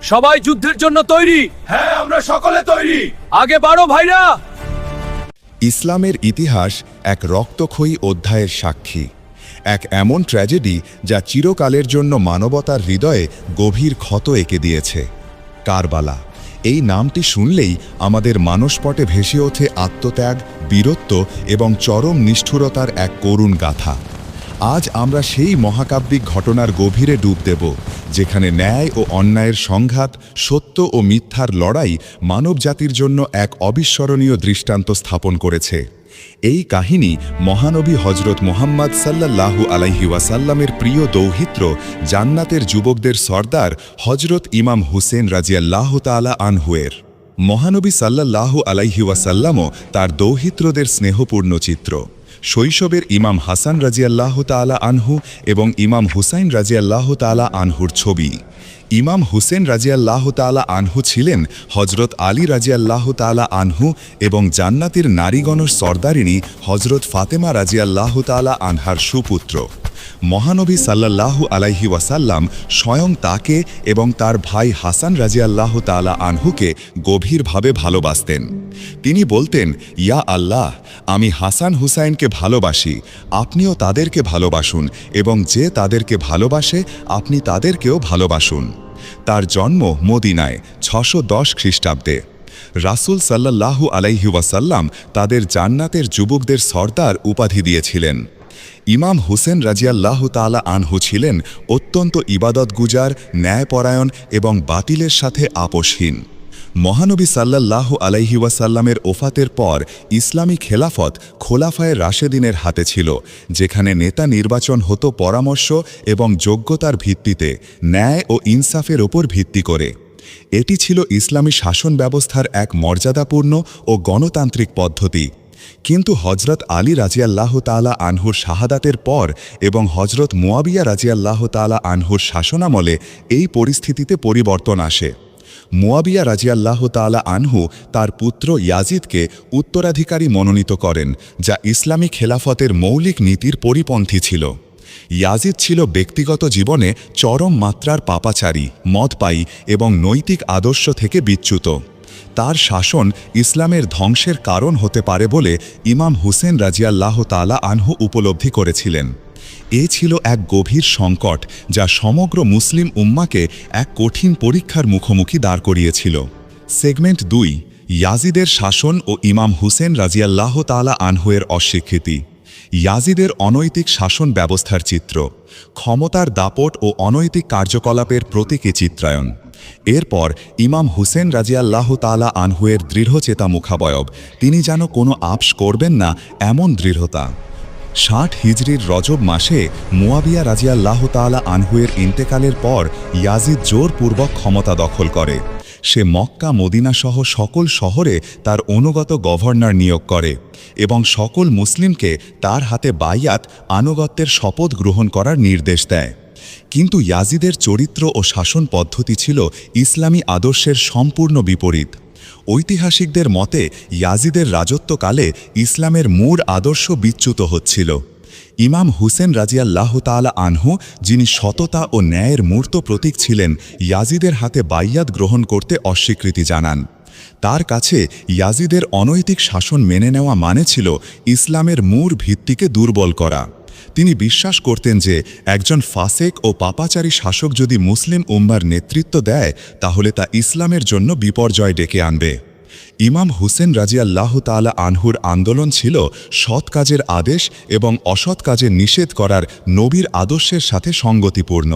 সবাই যুদ্ধের জন্য তৈরি? হ্যাঁ, আমরা সকলে তৈরি। আগে বাড়ো ভাইরা। ইসলামের ইতিহাস এক রক্তক্ষয়ী অধ্যায়ের সাক্ষী, এক এমন ট্র্যাজেডি যা চিরকালের জন্য মানবতার হৃদয়ে গভীর ক্ষত এঁকে দিয়েছে। কারবালা এই নামটি শুনলেই আমাদের মানসপটে ভেসে ওঠে আত্মত্যাগ, বীরত্ব এবং চরম নিষ্ঠুরতার এক করুণ গাথা। আজ আমরা সেই মহাকাব্যিক ঘটনার গভীরে ডুব দেব, যেখানে ন্যায় ও অন্যায়ের সংঘাত, সত্য ও মিথ্যার লড়াই মানবজাতির জন্য এক অবিস্মরণীয় দৃষ্টান্ত স্থাপন করেছে। এই কাহিনী মহানবী হজরত মুহাম্মদ সাল্লাল্লাহু আলাইহি ওয়াসাল্লামের প্রিয় দৌহিত্র, জান্নাতের যুবকদের সর্দার হজরত ইমাম হুসেন রাজিয়াল্লাহু তাআলা আনহুয়ের। মহানবী সাল্লাল্লাহু আলাইহি ওয়াসাল্লামও তার দৌহিত্রদের স্নেহপূর্ণ চিত্র। শৈশবের ইমাম হাসান রাজিয়াল্লাহু তাআলা আনহু এবং ইমাম হুসাইন রাজিয়াল্লাহু তাআলা আনহুর ছবি। ইমাম হুসেন রাজিয়াল্লাহু তাআলা আনহু ছিলেন হজরত আলী রাজিয়াল্লাহু তাআলা আনহু এবং জান্নাতের নারীগণের সর্দারিণী হজরত ফাতেমা রাজিয়াল্লাহু তাআলা আনহার সুপুত্র। মহানবী সাল্লাল্লাহু আলাইহি ওয়াসাল্লাম স্বয়ং তাকে এবং তার ভাই হাসান রাজিয়াল্লাহু তাআলা আনহুকে গভীরভাবে ভালোবাসতেন। তিনি বলতেন, ইয়া আল্লাহ, আমি হাসান হুসাইনকে ভালোবাসি, আপনিও তাদেরকে ভালোবাসুন, এবং যে তাদেরকে ভালোবাসে আপনি তাদেরকেও ভালোবাসুন। তার জন্ম মদিনায় 610 খ্রিস্টাব্দে। রাসূল সাল্লাল্লাহু আলাইহি ওয়াসাল্লাম তাদের জান্নাতের যুবকদের সর্দার উপাধি দিয়েছিলেন। ইমাম হুসেন রাজিয়াল্লাহু তাআলা আনহু ছিলেন অত্যন্ত ইবাদতগুজার, ন্যায়পরায়ণ এবং বাতিলের সাথে আপোষহীন। মহানবী সাল্লাল্লাহু আলাইহি ওয়াসাল্লামের ওফাতের পর ইসলামী খেলাফত খোলাফায়ে রাশেদিনের হাতে ছিল, যেখানে নেতা নির্বাচন হতো পরামর্শ এবং যোগ্যতার ভিত্তিতে, ন্যায় ও ইনসাফের ওপর ভিত্তি করে। এটি ছিল ইসলামী শাসন ব্যবস্থার এক মর্যাদাপূর্ণ ও গণতান্ত্রিক পদ্ধতি। কিন্তু হজরত আলী রাজিয়াল্লাহু তাআলা আনহুর শাহাদাতের পর এবং হজরত মুয়াবিয়া রাজিয়াল্লাহু তাআলা আনহুর শাসনামলে এই পরিস্থিতিতে পরিবর্তন আসে। মুয়াবিয়া রাজিয়াল্লাহু তাআলা আনহু তার পুত্র ইয়াজিদকে উত্তরাধিকারী মনোনীত করেন, যা ইসলামী খেলাফতের মৌলিক নীতির পরিপন্থী ছিল। ইয়াজিদ ছিল ব্যক্তিগত জীবনে চরম মাত্রার পাপাচারী, মদপায়ী এবং নৈতিক আদর্শ থেকে বিচ্যুত। তার শাসন ইসলামের ধ্বংসের কারণ হতে পারে বলে ইমাম হুসেন রাজিয়াল্লাহু তাআলা আনহু উপলব্ধি করেছিলেন। এ ছিল এক গভীর সংকট যা সমগ্র মুসলিম উম্মাকে এক কঠিন পরীক্ষার মুখোমুখি দাঁড় করিয়েছিল। সেগমেন্ট 2, ইয়াজিদের শাসন ও ইমাম হুসেন রাজিয়াল্লাহু তাআলা আনহুয়ের অস্বীকৃতি। ইয়াজিদের অনৈতিক শাসন ব্যবস্থার চিত্র, ক্ষমতার দাপট ও অনৈতিক কার্যকলাপের প্রতীকী চিত্রায়ন। এরপর ইমাম হুসেন রাজিয়াল্লাহু তাআলা আনহুয়ের দৃঢ়চেতা মুখাবয়ব, তিনি যেন কোনো আপস করবেন না এমন দৃঢ়তা। 60 হিজরির রজব মাসে মুয়াবিয়া রাজিয়াল্লাহু তাআলা আনহুয়ের ইন্তেকালের পর ইয়াজিদ জোরপূর্বক ক্ষমতা দখল করে। সে মক্কা, মদিনা সহ সকল শহরে তার অনুগত গভর্নর নিয়োগ করে এবং সকল মুসলিমকে তার হাতে বাইয়াত, আনুগত্যের শপথ গ্রহণ করার নির্দেশ দেয়। কিন্তু ইয়াজিদের চরিত্র ও শাসন পদ্ধতি ছিল ইসলামী আদর্শের সম্পূর্ণ বিপরীত। ঐতিহাসিকদের মতে ইয়াজিদের রাজত্বকালে ইসলামের মূল আদর্শ বিচ্যুত হচ্ছিল। ইমাম হুসেন রাজিয়াল্লাহু তাআলা আনহু, যিনি সততা ও ন্যায়ের মূর্ত প্রতীক ছিলেন, ইয়াজিদের হাতে বাইয়াত গ্রহণ করতে অস্বীকৃতি জানান। তার কাছে ইয়াজিদের অনৈতিক শাসন মেনে নেওয়া মানে ছিল ইসলামের মূল ভিত্তিকে দুর্বল করা। তিনি বিশ্বাস করতেন যে একজন ফাসেক ও পাপাচারী শাসক যদি মুসলিম উম্মার নেতৃত্ব দেয়, তাহলে তা ইসলামের জন্য বিপর্যয় ডেকে আনবে। ইমাম হুসেন রাজিয়াল্লাহু তাআলা আনহুর আন্দোলন ছিল সৎ কাজের আদেশ এবং অসৎ কাজের নিষেধ করার নবীর আদর্শের সাথে সঙ্গতিপূর্ণ।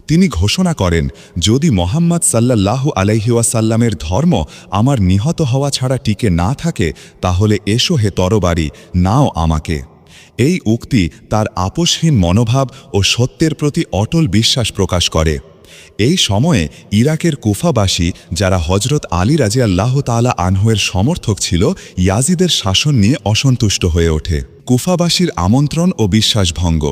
তিনি ঘোষণা করেন, যদি মুহাম্মদ সাল্লাল্লাহু আলাইহি ওয়াসাল্লামের ধর্ম আমার নিহত হওয়া ছাড়া টিকে না থাকে, তাহলে এসো হে তরবারি, নাও আমাকে। এই উক্তি তার আপোষহীন মনোভাব ও সত্যের প্রতি অটল বিশ্বাস প্রকাশ করে। এই সময়ে ইরাকের কুফাবাসী, যারা হজরত আলী রাজিয়াল্লাহু তাআলা আনহুয়ের সমর্থক ছিল, ইয়াজিদের শাসন নিয়ে অসন্তুষ্ট হয়ে ওঠে। কুফাবাসীর আমন্ত্রণ ও বিশ্বাসভঙ্গ।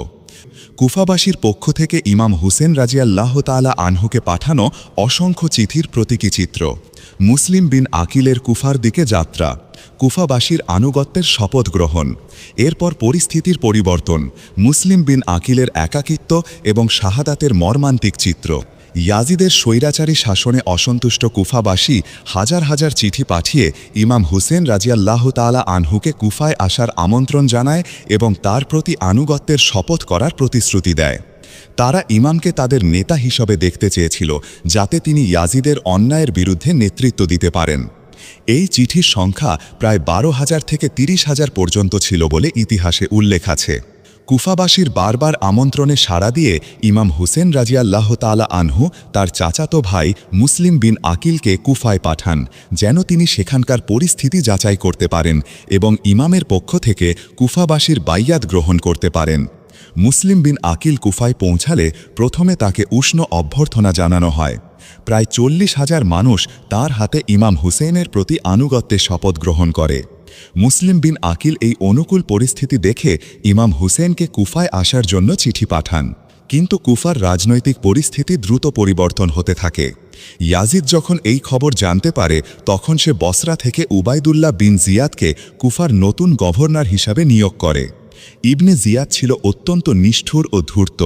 কুফাবাসীর পক্ষ থেকে ইমাম হুসেন রাজিয়াল্লাহু তাআলা আনহুকে পাঠানো অসংখ্য চিঠির প্রতীকী চিত্র। মুসলিম বিন আকিলের কুফার দিকে যাত্রা, কুফাবাসীর আনুগত্যের শপথ গ্রহণ। এরপর পরিস্থিতির পরিবর্তন, মুসলিম বিন আকিলের একাকিত্ব এবং শাহাদাতের মর্মান্তিক চিত্র। ইয়াজিদের স্বৈরাচারী শাসনে অসন্তুষ্ট কুফাবাসী হাজার হাজার চিঠি পাঠিয়ে ইমাম হুসেন রাজিয়াল্লাহু তাআলা আনহুকে কুফায় আসার আমন্ত্রণ জানায় এবং তার প্রতি আনুগত্যের শপথ করার প্রতিশ্রুতি দেয়। তারা ইমামকে তাদের নেতা হিসেবে দেখতে চেয়েছিল, যাতে তিনি ইয়াজিদের অন্যায়ের বিরুদ্ধে নেতৃত্ব দিতে পারেন। এই চিঠির সংখ্যা প্রায় 12,000 থেকে 30,000 পর্যন্ত ছিল বলে ইতিহাসে উল্লেখ আছে। কুফাবাসীর বারবার আমন্ত্রণে সাড়া দিয়ে ইমাম হুসেন রাজিয়াল্লাহু তাআলা আনহু তার চাচাতো ভাই মুসলিম বিন আকিলকে কুফায় পাঠান, যেন তিনি সেখানকার পরিস্থিতি যাচাই করতে পারেন এবং ইমামের পক্ষ থেকে কুফাবাসীর বাইয়াত গ্রহণ করতে পারেন। মুসলিম বিন আকিল কুফায় পৌঁছালে প্রথমে তাকে উষ্ণ অভ্যর্থনা জানানো হয়। প্রায় 40,000 মানুষ তার হাতে ইমাম হুসেনের প্রতি আনুগত্যের শপথ গ্রহণ করে। মুসলিম বিন আকিল এই অনুকূল পরিস্থিতি দেখে ইমাম হুসেনকে কুফায় আসার জন্য চিঠি পাঠান, কিন্তু কুফার রাজনৈতিক পরিস্থিতি দ্রুত পরিবর্তন হতে থাকে। ইয়াজিদ যখন এই খবর জানতে পারে, তখন সে বসরা থেকে উবাইদুল্লাহ বিন জিয়াদকে কুফার নতুন গভর্নর হিসাবে নিয়োগ করে। ইবনে জিয়াদ ছিল অত্যন্ত নিষ্ঠুর ও ধূর্ত।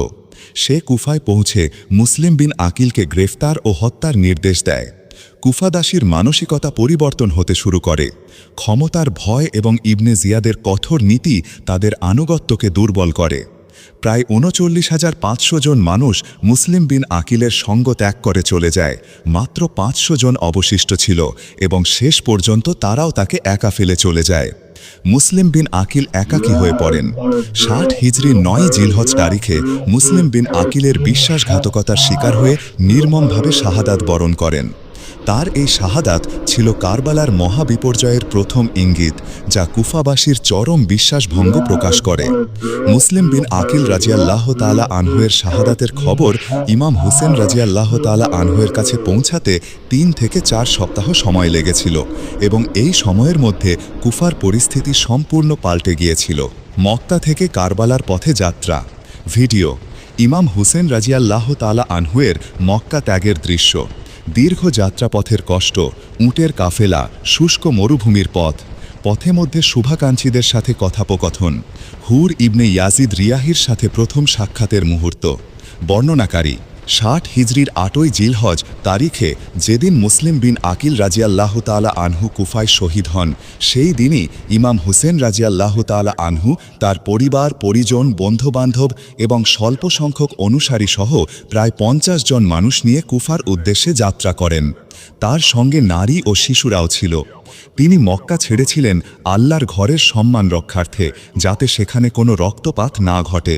সে কুফায় পৌঁছে মুসলিম বিন আকিলকে গ্রেফতার ও হত্যার নির্দেশ দেয়। কুফাদাসীর মানসিকতা পরিবর্তন হতে শুরু করে। ক্ষমতার ভয় এবং ইবনে জিয়াদের কঠোর নীতি তাদের আনুগত্যকে দুর্বল করে। প্রায় 39,500 জন মানুষ মুসলিম বিন আকিলের সঙ্গ ত্যাগ করে চলে যায়। মাত্র 500 জন অবশিষ্ট ছিল এবং শেষ পর্যন্ত তারাও তাকে একা ফেলে চলে যায়। মুসলিম বিন আকিল একাকী হয়ে পড়েন। 60 হিজরি 9 জিলহজ তারিখে মুসলিম বিন আকিলের বিশ্বাসঘাতকতার শিকার হয়ে নির্মমভাবে শাহাদাত বরণ করেন। তার এই শাহাদাত ছিল কারবালার মহাবিপর্যয়ের প্রথম ইঙ্গিত, যা কুফাবাসীর চরম বিশ্বাসভঙ্গ প্রকাশ করে। মুসলিম বিন আকিল রাজিয়াল্লাহু তাআলা আনহুয়ের শাহাদাতের খবর ইমাম হুসেন রাজিয়াল্লাহু তাআলা আনহুয়ের কাছে পৌঁছাতে 3 থেকে 4 সপ্তাহ সময় লেগেছিল এবং এই সময়ের মধ্যে কুফার পরিস্থিতি সম্পূর্ণ পাল্টে গিয়েছিল। মক্কা থেকে কারবালার পথে যাত্রা। ভিডিও। ইমাম হুসেন রাজিয়াল্লাহু তাআলা আনহুয়ের মক্কা ত্যাগের দৃশ্য। দীর্ঘ যাত্রাপথের কষ্ট, উটের কাফেলা, শুষ্ক মরুভূমির পথ, পথে মধ্যে শুভাকাঙ্ক্ষীদের সাথে কথোপকথন, হুর ইবনে ইয়াজিদ রিয়াহির সাথে প্রথম সাক্ষাতের মুহূর্ত। বর্ণনাকারী 60 হিজরির 8ই জিলহজ তারিখে যেদিন মুসলিম বিন আকিল রাজিয়াল্লাহু তাআলা আনহু কুফায় শহীদ হন, সেই দিনই ইমাম হুসেন রাজিয়াল্লাহু তাআলা আনহু তার পরিবার, পরিজন, বন্ধুবান্ধব এবং স্বল্প সংখ্যক অনুসারী সহ প্রায় 50 জন মানুষ নিয়ে কুফার উদ্দেশ্যে যাত্রা করেন। তার সঙ্গে নারী ও শিশুরাও ছিল। তিনি মক্কা ছেড়েছিলেন আল্লাহর ঘরের সম্মান রক্ষার্থে, যাতে সেখানে কোনো রক্তপাত না ঘটে।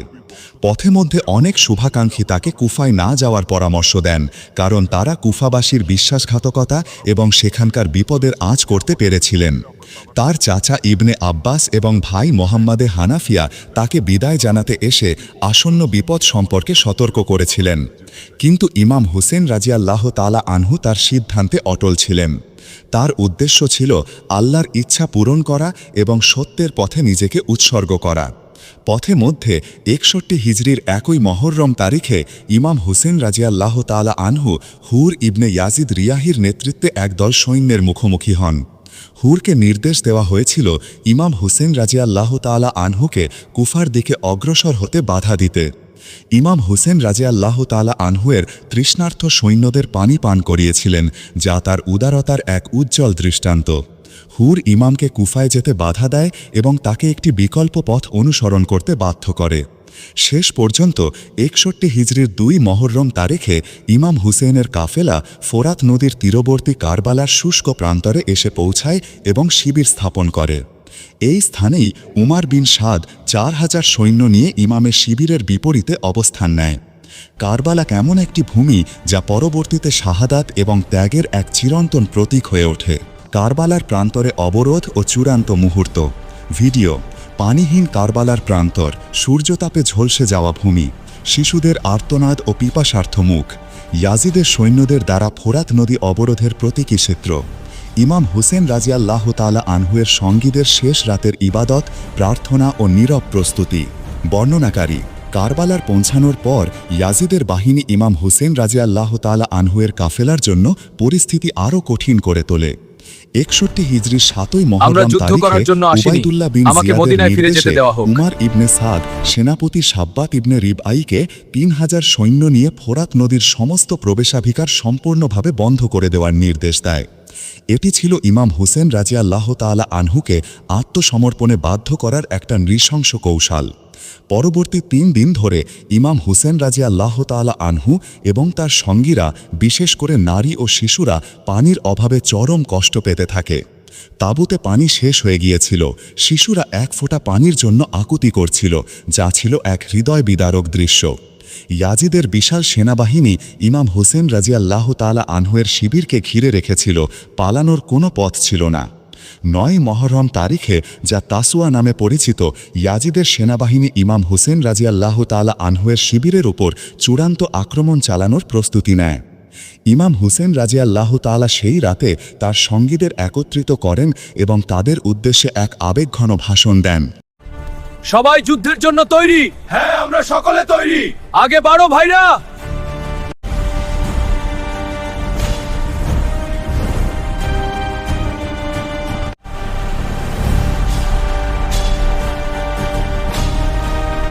পথে মধ্যে অনেক শুভাকাঙ্ক্ষী তাকে কুফায় না যাওয়ার পরামর্শ দেন, কারণ তারা কুফাবাসীর বিশ্বাসঘাতকতা এবং সেখানকার বিপদের আঁচ করতে পেরেছিলেন। তার চাচা ইবনে আব্বাস এবং ভাই মোহাম্মদে হানাফিয়া তাকে বিদায় জানাতে এসে আসন্ন বিপদ সম্পর্কে সতর্ক করেছিলেন, কিন্তু ইমাম হুসেন রাজিয়াল্লাহু তাআলা আনহু তার সিদ্ধান্তে অটল ছিলেন। তার উদ্দেশ্য ছিল আল্লাহর ইচ্ছা পূরণ করা এবং সত্যের পথে নিজেকে উৎসর্গ করা। পথে মধ্যে 61 হিজরির 1ই মহররম তারিখে ইমাম হুসেন রাজিয়াল্লাহু তাআলা আনহু হুর ইবনে ইয়াজিদ রিয়াহির নেতৃত্বে একদল সৈন্যের মুখোমুখি হন। হুরকে নির্দেশ দেওয়া হয়েছিল ইমাম হুসেন রাজিয়াল্লাহু তাআলা আনহুকে কুফার দিকে অগ্রসর হতে বাধা দিতে। ইমাম হুসেন রাজিয়াল্লাহু তাআলা আনহুয়ের তৃষ্ণার্থ সৈন্যদের পানি পান করিয়েছিলেন, যা তার উদারতার এক উজ্জ্বল দৃষ্টান্ত। হুর ইমামকে কুফায় যেতে বাধা দেয় এবং তাকে একটি বিকল্প পথ অনুসরণ করতে বাধ্য করে। শেষ পর্যন্ত 61 হিজরির 2 মহররম তারিখে ইমাম হুসেনের কাফেলা ফোরাত নদীর তীরবর্তী কারবালার শুষ্ক প্রান্তরে এসে পৌঁছায় এবং শিবির স্থাপন করে। এই স্থানেই উমার বিন সাদ 4000 সৈন্য নিয়ে ইমামের শিবিরের বিপরীতে অবস্থান নেয়। কারবালা কেমন একটি ভূমি যা পরবর্তীতে শাহাদাত এবং ত্যাগের এক চিরন্তন প্রতীক হয়ে ওঠে। কারবালার প্রান্তরে অবরোধ ও চূড়ান্ত মুহূর্ত। ভিডিও। পানিহীন কারবালার প্রান্তর, সূর্যতাপে ঝলসে যাওয়া ভূমি, শিশুদের আর্তনাদ ও পিপাসার্থ মুখ, ইয়াজিদের সৈন্যদের দ্বারা ফোরাত নদী অবরোধের প্রতীকী চিত্র। ইমাম হুসেন রাজিয়াল্লাহু তাআলা আনহুয়ের সঙ্গীদের শেষ রাতের ইবাদত, প্রার্থনা ও নীরব প্রস্তুতি। বর্ণনাকারী কারবালার পৌঁছানোর পর ইয়াজিদের বাহিনী ইমাম হুসেন রাজিয়াল্লাহু তাআলা আনহুয়ের কাফেলার জন্য পরিস্থিতি আরও কঠিন করে তোলে। 61 হিজরি 7ই আমরা মুহররম যুদ্ধ তারিখে করার জন্য আসিনি। উবাইদুল্লাহ বিন আমাকে জিয়াদের মদিনায় ফিরে যেতে নির্দেশে দেওয়া হোক। উমার ইবনে সাদ সেনাপতি সাব্বাত ইবনে রিবআইকে 3000 সৈন্য নিয়ে ফোরাত নদীর সমস্ত প্রবেশাধিকার সম্পূর্ণভাবে বন্ধ করে দেওয়ার নির্দেশ দেয়। এটি ছিল ইমাম হুসেন রাজিয়াল্লাহু তাআলা আনহুকে আত্মসমর্পণে বাধ্য করার একটা নৃশংস কৌশল। পরবর্তী 3 দিন ধরে ইমাম হুসেন রাজিয়াল্লাহু তাআলা আনহু এবং তার সঙ্গীরা, বিশেষ করে নারী ও শিশুরা, পানির অভাবে চরম কষ্ট পেতে থাকে। তাঁবুতে পানি শেষ হয়ে গিয়েছিল, শিশুরা এক ফোঁটা পানির জন্য আকুতি করছিল, যা ছিল এক হৃদয় বিদারক দৃশ্য। ইয়াজিদের বিশাল সেনাবাহিনী ইমাম হুসেন রাজিয়াল্লাহু তাআলা আনহুয়ের শিবিরকে ঘিরে রেখেছিল, পালানোর কোনো পথ ছিল না। 9 মুহররম তারিখে, যা তাসুয়া নামে পরিচিত, ইয়াজিদের সেনাবাহিনী ইমাম হুসেন রাজিয়াল্লাহু তাআলা আনহুয়ের শিবিরের উপর চূড়ান্ত আক্রমণ চালানোর প্রস্তুতি নেয়। ইমাম হুসেন রাজিয়াল্লাহু তাআলা সেই রাতে তার সঙ্গীদের একত্রিত করেন এবং তাদের উদ্দেশ্যে এক আবেগঘন ভাষণ দেন। সবাই যুদ্ধের জন্য তৈরি। হ্যাঁ আমরা সকলে তৈরি। আগে বাড়ো ভাইরা।